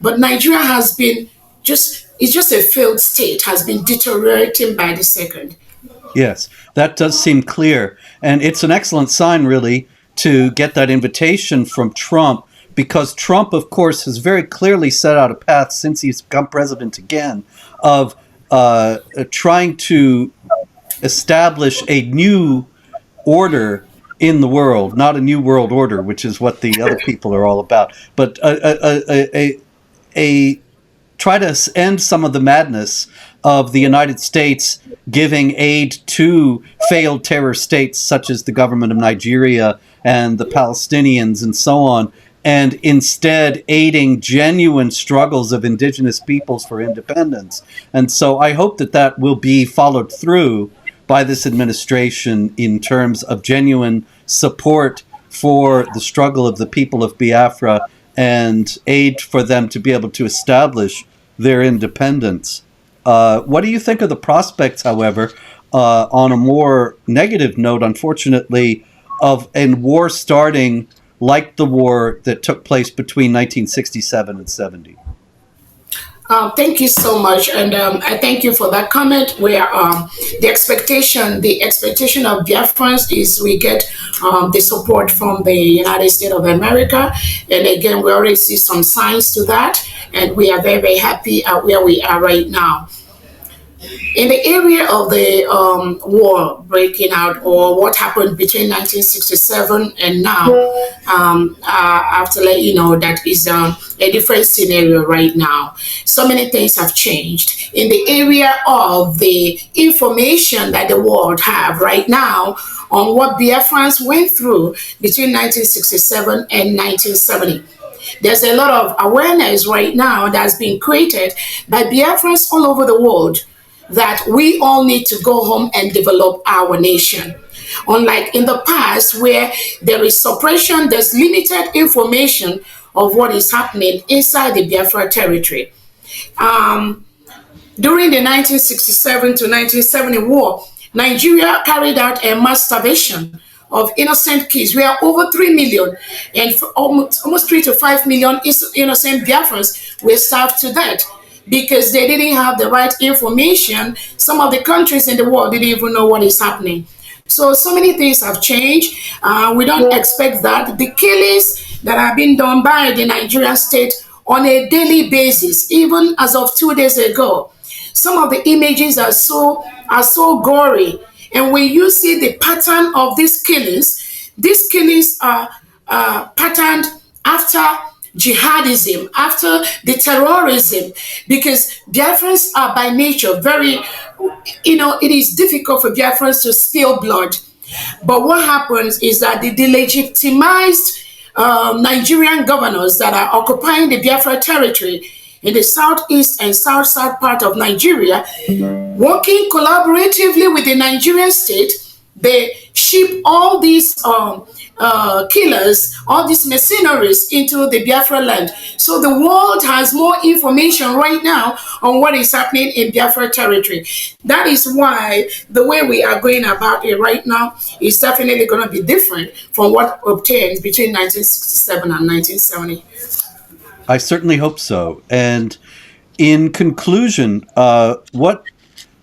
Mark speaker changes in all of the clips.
Speaker 1: But Nigeria has been it's just a failed state, has been deteriorating by the second.
Speaker 2: Yes, that does seem clear. And it's an excellent sign, really, to get that invitation from Trump, because Trump, of course, has very clearly set out a path since he's become president again of trying to establish a new order in the world, not a new world order, which is what the other people are all about, but a try to end some of the madness of the United States giving aid to failed terror states such as the government of Nigeria and the Palestinians and so on, and instead aiding genuine struggles of indigenous peoples for independence. And so I hope that that will be followed through by this administration in terms of genuine support for the struggle of the people of Biafra and aid for them to be able to establish their independence. What do you think of the prospects, however, on a more negative note, unfortunately, of a war starting like the war that took place between 1967 and 70?
Speaker 1: Thank you so much, and I thank you for that comment. Where the expectation of Biafrans is we get the support from the United States of America, and again, we already see some signs to that, and we are very, very happy at where we are right now. In the area of the war breaking out, or what happened between 1967 and now, I have to let you know that is a different scenario right now. So many things have changed in the area of the information that the world have right now on what Biafrans went through between 1967 and 1970. There's a lot of awareness right now that's being created by Biafrans all over the world that we all need to go home and develop our nation. Unlike in the past, where there is suppression, there's limited information of what is happening inside the Biafra territory. During the 1967 to 1970 war, Nigeria carried out a mass starvation of innocent kids. We are over 3 million, and almost 3 to 5 million innocent Biafrans were starved to death because they didn't have the right information. Some of the countries in the world didn't even know what is happening. So many things have changed. We don't expect that. The killings that have been done by the Nigerian state on a daily basis, even as of 2 days ago, some of the images are so gory. And when you see the pattern of these killings are patterned after jihadism, after the terrorism, because Biafrans are by nature very, it is difficult for Biafrans to spill blood. But what happens is that the delegitimized Nigerian governors that are occupying the Biafra territory in the southeast and south part of Nigeria, working collaboratively with the Nigerian state, they ship all these killers, all these mercenaries into the Biafra land. So the world has more information right now on what is happening in Biafra territory. That is why the way we are going about it right now is definitely going to be different from what obtained between 1967 and 1970.
Speaker 2: I certainly hope so. And in conclusion, what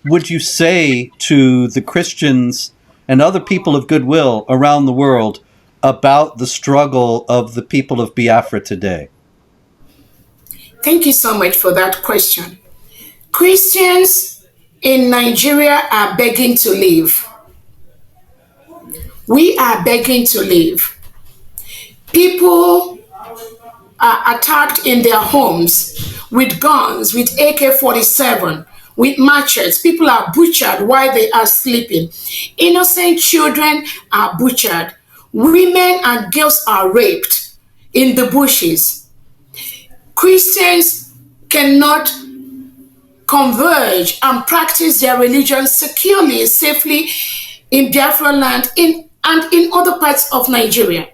Speaker 2: would you say to the Christians and other people of goodwill around the world about the struggle of the people of Biafra today?
Speaker 1: Thank you so much for that question. Christians in Nigeria are begging to leave. We are begging to leave. People are attacked in their homes with guns, with AK-47, with machetes. People are butchered while they are sleeping. Innocent children are butchered. Women and girls are raped in the bushes. Christians cannot converge and practice their religion securely and safely in Biafra land and in other parts of Nigeria.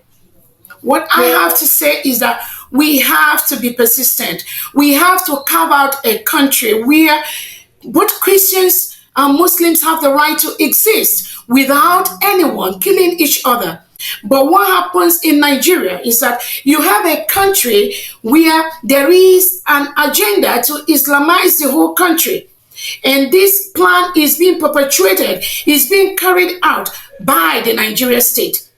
Speaker 1: What I have to say is that we have to be persistent. We have to carve out a country where both Christians and Muslims have the right to exist without anyone killing each other. But what happens in Nigeria is that you have a country where there is an agenda to Islamize the whole country. And this plan is being perpetuated, is being carried out by the Nigeria state.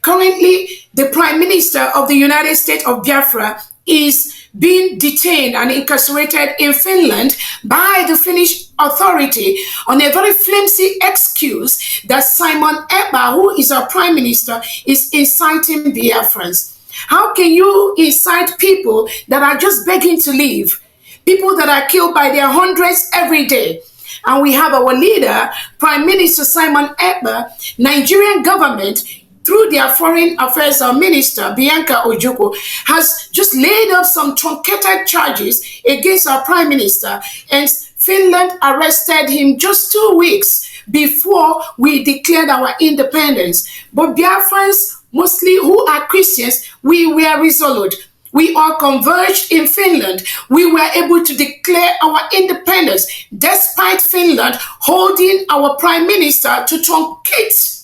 Speaker 1: Currently, the Prime Minister of the United States of Biafra is being detained and incarcerated in Finland by the Finnish authority on a very flimsy excuse that Simon Ekpa, who is our Prime Minister, is inciting Biafrans. How can you incite people that are just begging to leave? People that are killed by their hundreds every day. And we have our leader, Prime Minister Simon Ekpa, Nigerian government, through their foreign affairs minister, Bianca Ojukwu, has just laid up some truncated charges against our prime minister, and Finland arrested him just 2 weeks before we declared our independence. But Biafrans, mostly who are Christians, we were resolute. We all converged in Finland. We were able to declare our independence despite Finland holding our prime minister to truncate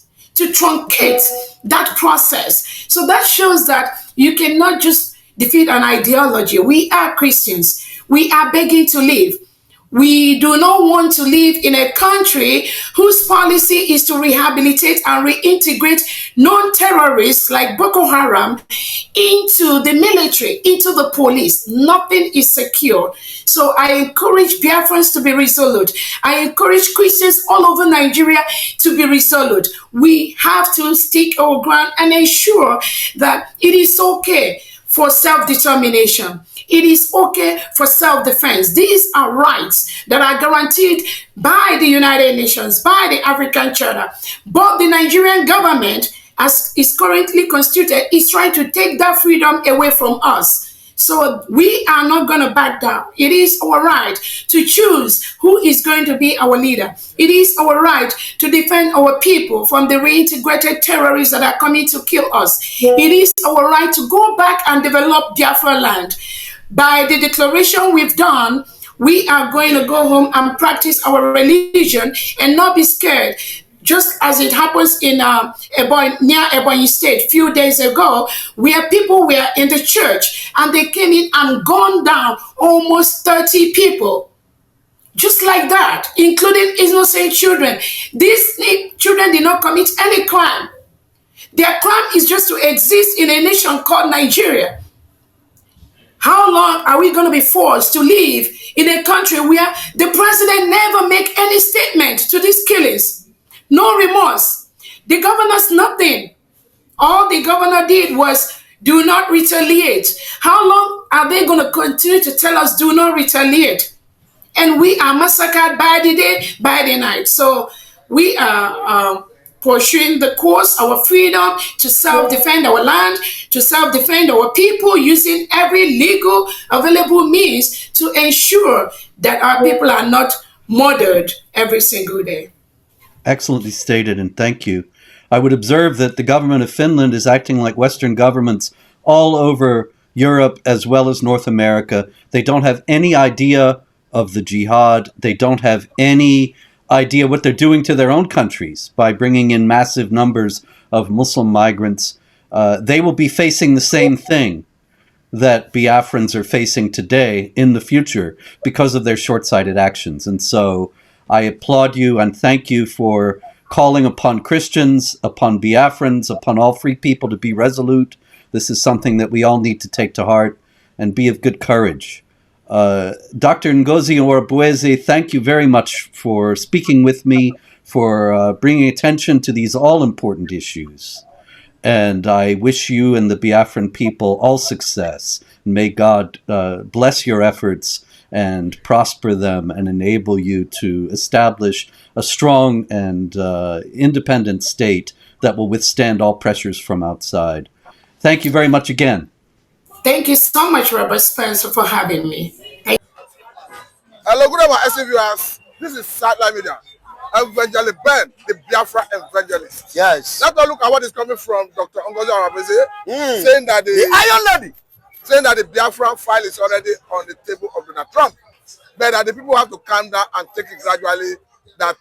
Speaker 1: that process. So that shows that you cannot just defeat an ideology. We are Christians. We are begging to live. We do not want to live in a country whose policy is to rehabilitate and reintegrate non-terrorists like Boko Haram into the military, into the police. Nothing is secure. So I encourage Biafrans to be resolute. I encourage Christians all over Nigeria to be resolute. We have to stick our ground and ensure that it is okay for self-determination. It is okay for self-defense. These are rights that are guaranteed by the United Nations, by the African Charter. But the Nigerian government, as is currently constituted, is trying to take that freedom away from us. So we are not going to back down. It is our right to choose who is going to be our leader. It is our right to defend our people from the reintegrated terrorists that are coming to kill us. It is our right to go back and develop Biafra land. By the declaration we've done, we are going to go home and practice our religion and not be scared. Just as it happens in near Ebonyi State a few days ago, where people were in the church and they came in and gunned down almost 30 people. Just like that, including innocent children. These children did not commit any crime. Their crime is just to exist in a nation called Nigeria. How long are we going to be forced to live in a country where the president never make any statement to these killings? No remorse. The governor's nothing. All the governor did was do not retaliate. How long are they going to continue to tell us do not retaliate? And we are massacred by the day, by the night. So we are pursuing the course, our freedom to self-defend our land, to self-defend our people, using every legal available means to ensure that our people are not murdered every single day.
Speaker 2: Excellently stated, and thank you. I would observe that the government of Finland is acting like Western governments all over Europe as well as North America. They don't have any idea of the jihad. They don't have any idea what they're doing to their own countries by bringing in massive numbers of Muslim migrants. They will be facing the same thing that Biafrans are facing today in the future because of their short-sighted actions. And so I applaud you and thank you for calling upon Christians, upon Biafrans, upon all free people to be resolute. This is something that we all need to take to heart and be of good courage. Dr. Ngozi Orabueze, thank you very much for speaking with me, for bringing attention to these all-important issues. And I wish you and the Biafran people all success. May God bless your efforts and prosper them and enable you to establish a strong and independent state that will withstand all pressures from outside. Thank you very much again.
Speaker 1: Thank you so much, Robert Spencer, for having me.
Speaker 3: Hello, good evening, SC viewers. This is Satellite Media. Evangelist Ben, the Biafra evangelist.
Speaker 4: Yes.
Speaker 3: Let's look at what is coming from Dr. Ngozi Orabueze, saying that the
Speaker 4: Iron Lady,
Speaker 3: saying that the Biafra file is already on the table of Donald Trump, but that the people have to calm down and take it gradually. That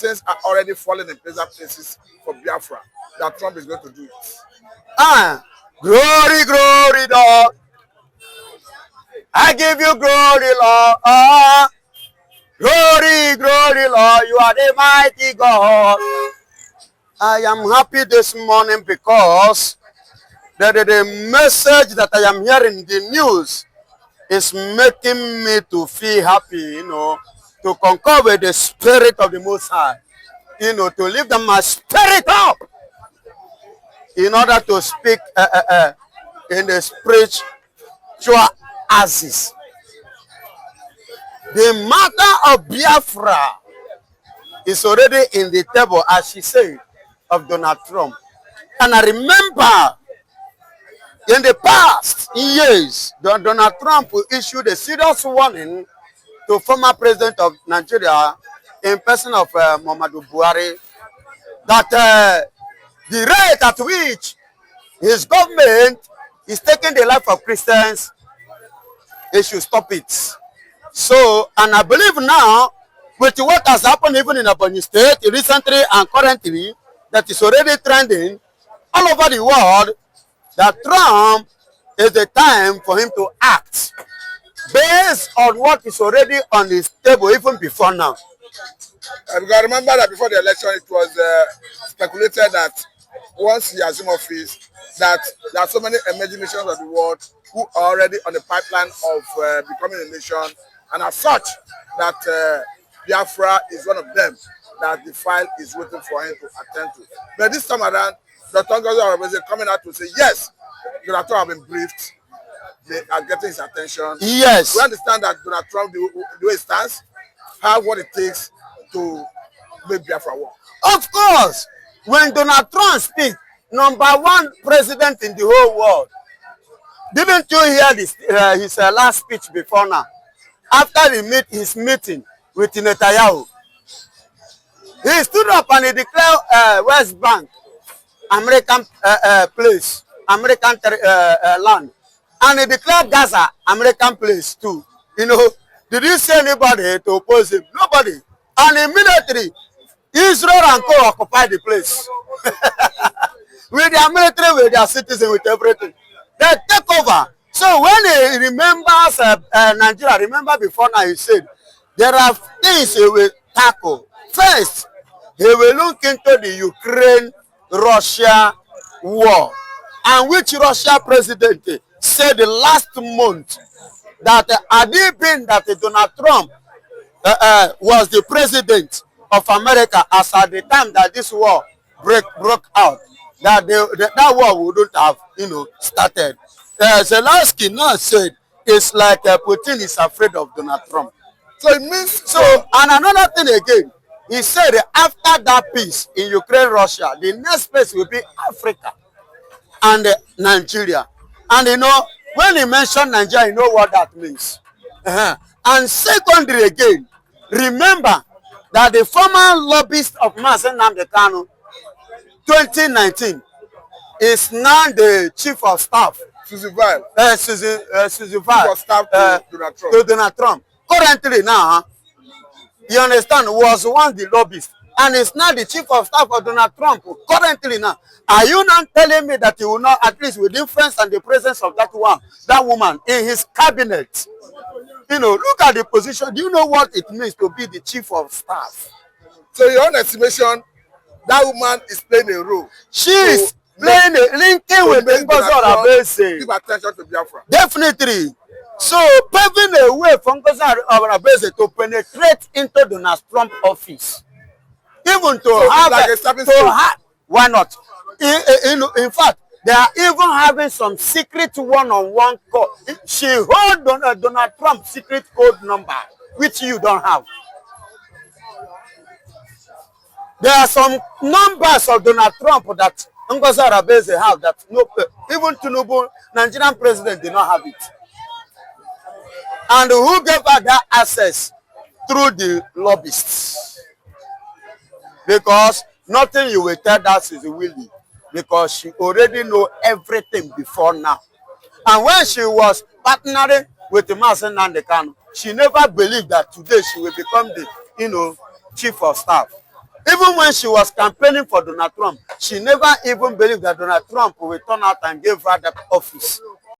Speaker 3: things are already falling in pleasant places for Biafra, that Trump is going to do it.
Speaker 4: Glory, glory, Lord. I give you glory, Lord. Glory, glory, Lord. You are the mighty God. I am happy this morning because the message that I am hearing in the news is making me to feel happy, to concur with the spirit of the Most High, to lift my spirit up in order to speak in the spiritual axis. The matter of Biafra is already in the table, as she said, of Donald Trump. And I remember in the past years, Donald Trump issued a serious warning to former president of Nigeria in person of Muhammadu Buhari that the rate at which his government is taking the life of Christians, they should stop it. So, and I believe now, with what has happened even in Ebonyi State recently and currently, that is already trending all over the world, that Trump is the time for him to act based on what is already on his table even before now.
Speaker 3: Because remember that before the election, it was speculated that once he assumed office, that there are so many emerging nations of the world who are already on the pipeline of becoming a nation, and as such, that Biafra is one of them that the file is waiting for him to attend to. But this time around, Dr. Ngozi Orabueze coming out to say, yes, Donald Trump have been briefed, they are getting his attention.
Speaker 4: Yes.
Speaker 3: We understand that Donald Trump, the way he stands, have what it takes to make Biafra work.
Speaker 4: Of course, when Donald Trump speaks, number one president in the whole world, didn't you hear this, his last speech before now? After his meeting with Netanyahu, he stood up and he declared West Bank American place, American land, and he declared Gaza American place too. Did you see anybody to oppose him? Nobody. And immediately, Israel and co occupied the place with their military, with their citizens, with everything. They take over. So when he remembers Nigeria, remember before now he said, there are things he will tackle. First, he will look into the Ukraine-Russia war, and which Russia president said last month that had it been that Donald Trump was the president of America as at the time that this war broke out, that that war wouldn't have started. Zelensky now said it's like Putin is afraid of Donald Trump.
Speaker 3: So it means
Speaker 4: and another thing again, he said after that peace in Ukraine, Russia, the next place will be Africa and Nigeria. And when he mentioned Nigeria, you know what that means. And secondly again, remember that the former lobbyist of Mazen Nnamdi Kanu 2019 is now the chief of staff.
Speaker 3: Susie Vile.
Speaker 4: Susie Vile.
Speaker 3: Staff
Speaker 4: to Donald Trump. Currently now, you understand, was one the lobbyist, and is now the chief of staff of Donald Trump. Currently now, are you not telling me that he will not, at least with influence and the presence of that woman in his cabinet? Look at the position. Do you know what it means to be the chief of staff?
Speaker 3: So your own estimation, that woman is playing a role.
Speaker 4: She is playing a linking with Ngozi Orabueze.
Speaker 3: Give attention to Biafra.
Speaker 4: Definitely. So paving a way for Ngozi Orabueze to penetrate into Donald Trump office, even to why not? In fact, they are even having some secret one-on-one call. She hold Donald Trump's secret code number, which you don't have. There are some numbers of Donald Trump that Ngozi Orabueze have that even Tinubu, Nigerian president, did not have it. And who gave her that access? Through the lobbyists. Because nothing you will tell that is willing, because she already know everything before now. And when she was partnering with the Mazen Nnamdi Kanu, she never believed that today she will become the chief of staff. Even when she was campaigning for Donald Trump, she never even believed that Donald Trump will turn out and give her that office.